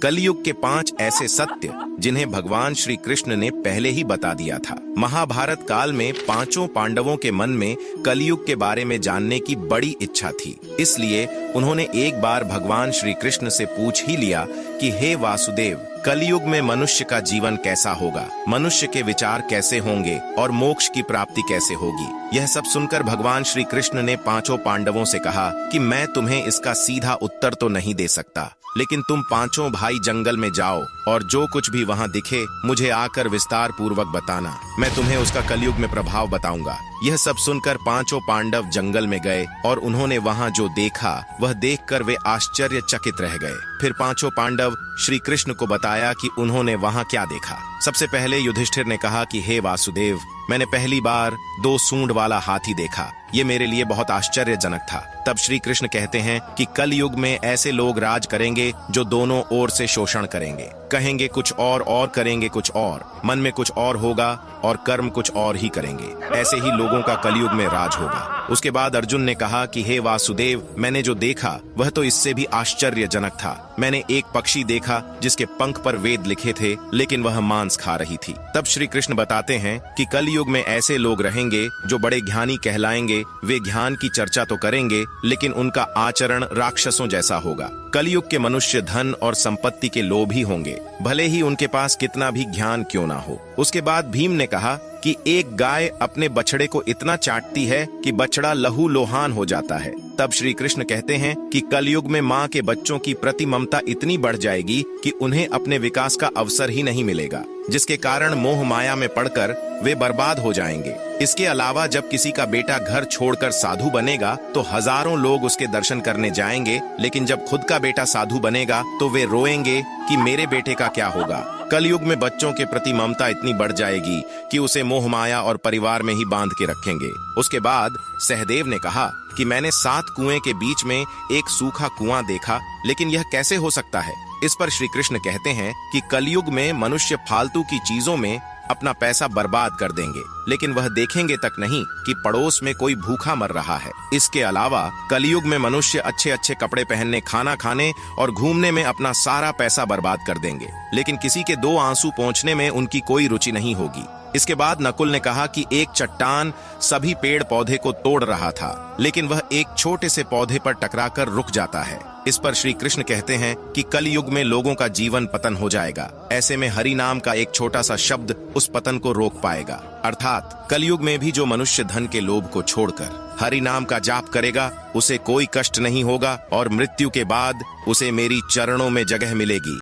कलयुग के 5 ऐसे सत्य जिन्हें भगवान श्री कृष्ण ने पहले ही बता दिया था। महाभारत काल में पांचों पांडवों के मन में कलयुग के बारे में जानने की बड़ी इच्छा थी, इसलिए उन्होंने एक बार भगवान श्री कृष्ण से पूछ ही लिया कि हे वासुदेव, कलयुग में मनुष्य का जीवन कैसा होगा, मनुष्य के विचार कैसे होंगे और मोक्ष की प्राप्ति कैसे होगी। यह सब सुनकर भगवान श्री कृष्ण ने पांचों पांडवों से कहा कि मैं तुम्हें इसका सीधा उत्तर तो नहीं दे सकता, लेकिन तुम पांचों भाई जंगल में जाओ और जो कुछ भी वहां दिखे मुझे आकर विस्तार पूर्वक बताना, मैं तुम्हें उसका कलयुग में प्रभाव बताऊंगा। यह सब सुनकर पांचों पांडव जंगल में गए और उन्होंने वहां जो देखा वह देखकर वे आश्चर्यचकित रह गए। फिर पांचों पांडव श्री कृष्ण को बताया कि उन्होंने वहां क्या देखा। सबसे पहले युधिष्ठिर ने कहा कि हे वासुदेव, मैंने पहली बार 2 सूंड वाला हाथी देखा, ये मेरे लिए बहुत आश्चर्यजनक था। तब श्री कृष्ण कहते हैं कि कल युग में ऐसे लोग राज करेंगे जो दोनों ओर से शोषण करेंगे, कहेंगे कुछ और करेंगे कुछ और, मन में कुछ और होगा और कर्म कुछ और ही करेंगे। ऐसे ही लोगों का कलयुग में राज होगा। उसके बाद अर्जुन ने कहा कि हे वासुदेव, मैंने जो देखा वह तो इससे भी आश्चर्यजनक था। मैंने एक पक्षी देखा जिसके पंख पर वेद लिखे थे, लेकिन वह मांस खा रही थी। तब श्री कृष्ण बताते हैं कि कलयुग में ऐसे लोग रहेंगे जो बड़े ज्ञानी कहलाएंगे, वे ज्ञान की चर्चा तो करेंगे लेकिन उनका आचरण राक्षसों जैसा होगा। कलयुग के मनुष्य धन और संपत्ति के लोभी होंगे, भले ही उनके पास कितना भी ज्ञान क्यों ना हो। उसके बाद भीम ने कहा कि एक गाय अपने बछड़े को इतना चाटती है कि बछड़ा लहू लोहान हो जाता है। तब श्री कृष्ण कहते हैं कि कलयुग में माँ के बच्चों की प्रति ममता इतनी बढ़ जाएगी कि उन्हें अपने विकास का अवसर ही नहीं मिलेगा, जिसके कारण मोह माया में पड़कर वे बर्बाद हो जाएंगे। इसके अलावा जब किसी का बेटा घर छोड़कर साधु बनेगा तो हजारों लोग उसके दर्शन करने जाएंगे, लेकिन जब खुद का बेटा साधु बनेगा तो वे रोएंगे कि मेरे बेटे का क्या होगा। कलयुग में बच्चों के प्रति ममता इतनी बढ़ जाएगी कि उसे मोह माया और परिवार में ही बांध के रखेंगे। उसके बाद सहदेव ने कहा कि मैंने 7 कुएं के बीच में एक सूखा कुआं देखा, लेकिन यह कैसे हो सकता है। इस पर श्री कृष्ण कहते हैं कि कलयुग में मनुष्य फालतू की चीजों में अपना पैसा बर्बाद कर देंगे, लेकिन वह देखेंगे तक नहीं कि पड़ोस में कोई भूखा मर रहा है। इसके अलावा कलयुग में मनुष्य अच्छे अच्छे कपड़े पहनने, खाना खाने और घूमने में अपना सारा पैसा बर्बाद कर देंगे, लेकिन किसी के 2 आंसू पोंछने में उनकी कोई रुचि नहीं होगी। इसके बाद नकुल ने कहा कि एक चट्टान सभी पेड़ पौधे को तोड़ रहा था, लेकिन वह एक छोटे से पौधे पर टकराकर रुक जाता है। इस पर श्री कृष्ण कहते हैं कि कल युग में लोगों का जीवन पतन हो जाएगा। ऐसे में हरि नाम का एक छोटा सा शब्द उस पतन को रोक पाएगा। अर्थात कलयुग में भी जो मनुष्य धन के लोभ को छोड़कर हरि नाम का जाप करेगा उसे कोई कष्ट नहीं होगा और मृत्यु के बाद उसे मेरी चरणों में जगह मिलेगी।